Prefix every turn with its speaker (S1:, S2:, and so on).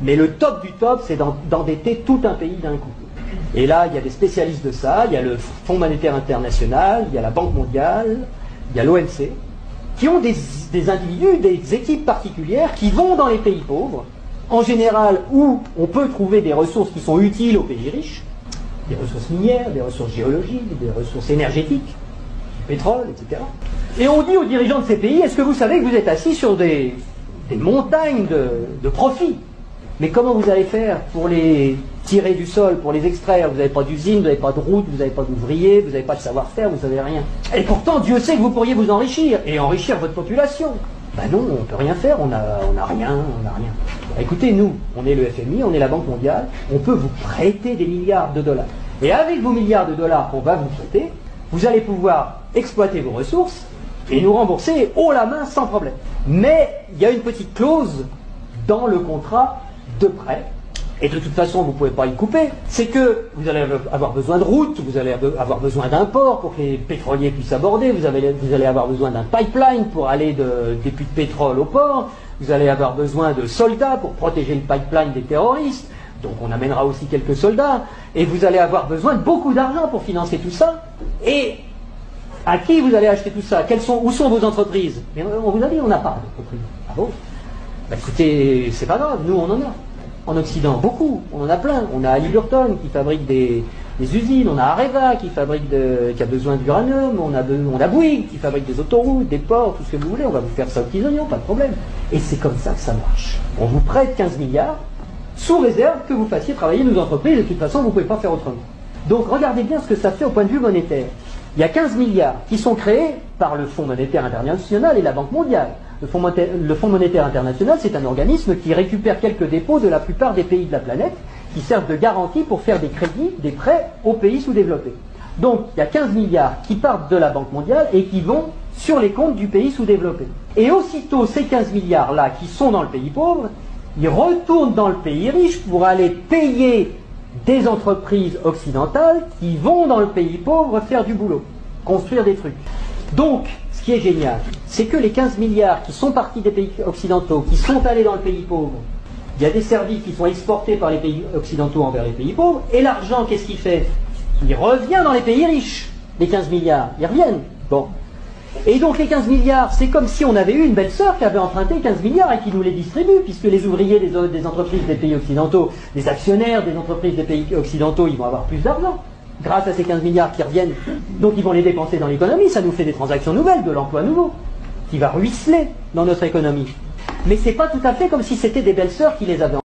S1: Mais le top du top, c'est d'endetter tout un pays d'un coup. Et là, il y a des spécialistes de ça, il y a le Fonds monétaire international, il y a la Banque mondiale, il y a l'OMC, qui ont des individus, des équipes particulières qui vont dans les pays pauvres, en général où on peut trouver des ressources qui sont utiles aux pays riches, des ressources minières, des ressources géologiques, des ressources énergétiques, du pétrole, etc. Et on dit aux dirigeants de ces pays, est-ce que vous savez que vous êtes assis sur des montagnes de profits? Mais comment vous allez faire pour les tirer du sol, pour les extraire? Vous n'avez pas d'usine, vous n'avez pas de route, vous n'avez pas d'ouvriers, vous n'avez pas de savoir-faire, vous n'avez rien. Et pourtant, Dieu sait que vous pourriez vous enrichir, et enrichir votre population. Ben non, on ne peut rien faire, on n'a rien, on n'a rien. Écoutez, nous, on est le FMI, on est la Banque mondiale, on peut vous prêter des milliards de dollars. Et avec vos milliards de dollars qu'on va vous prêter, vous allez pouvoir exploiter vos ressources et nous rembourser haut la main sans problème. Mais il y a une petite clause dans le contrat de prêt, et de toute façon vous ne pouvez pas y couper, c'est que vous allez avoir besoin de routes, vous allez avoir besoin d'un port pour que les pétroliers puissent aborder, vous allez avoir besoin d'un pipeline pour aller des puits de pétrole au port, vous allez avoir besoin de soldats pour protéger le pipeline des terroristes, donc on amènera aussi quelques soldats, et vous allez avoir besoin de beaucoup d'argent pour financer tout ça, et à qui vous allez acheter tout ça? Où sont vos entreprises? Mais on vous a dit, on n'a pas d'entreprise. Ah bon? Bah écoutez, c'est pas grave, nous on en a. En Occident, beaucoup, on en a plein. On a Halliburton qui fabrique des usines, on a Areva qui a besoin d'uranium, on a Bouygues qui fabrique des autoroutes, des ports, tout ce que vous voulez, on va vous faire ça aux petits oignons, pas de problème. Et c'est comme ça que ça marche. On vous prête 15 milliards, sous réserve que vous fassiez travailler nos entreprises, et de toute façon vous ne pouvez pas faire autrement. Donc regardez bien ce que ça fait au point de vue monétaire. Il y a 15 milliards qui sont créés par le Fonds monétaire international et la Banque mondiale. Le Fonds monétaire international, c'est un organisme qui récupère quelques dépôts de la plupart des pays de la planète, qui servent de garantie pour faire des crédits, des prêts aux pays sous-développés. Donc, il y a 15 milliards qui partent de la Banque mondiale et qui vont sur les comptes du pays sous-développé. Et aussitôt, ces 15 milliards-là qui sont dans le pays pauvre, ils retournent dans le pays riche pour aller payer des entreprises occidentales qui vont dans le pays pauvre faire du boulot, construire des trucs. Donc, ce qui est génial, c'est que les 15 milliards qui sont partis des pays occidentaux, qui sont allés dans le pays pauvre, il y a des services qui sont exportés par les pays occidentaux envers les pays pauvres, et l'argent, qu'est-ce qu'il fait? Il revient dans les pays riches, les 15 milliards, ils reviennent. Bon. Et donc les 15 milliards, c'est comme si on avait eu une belle sœur qui avait emprunté 15 milliards et qui nous les distribue, puisque les ouvriers des entreprises des pays occidentaux, les actionnaires des entreprises des pays occidentaux, ils vont avoir plus d'argent grâce à ces 15 milliards qui reviennent. Donc ils vont les dépenser dans l'économie, ça nous fait des transactions nouvelles, de l'emploi nouveau, qui va ruisseler dans notre économie. Mais c'est pas tout à fait comme si c'était des belles sœurs qui les avaient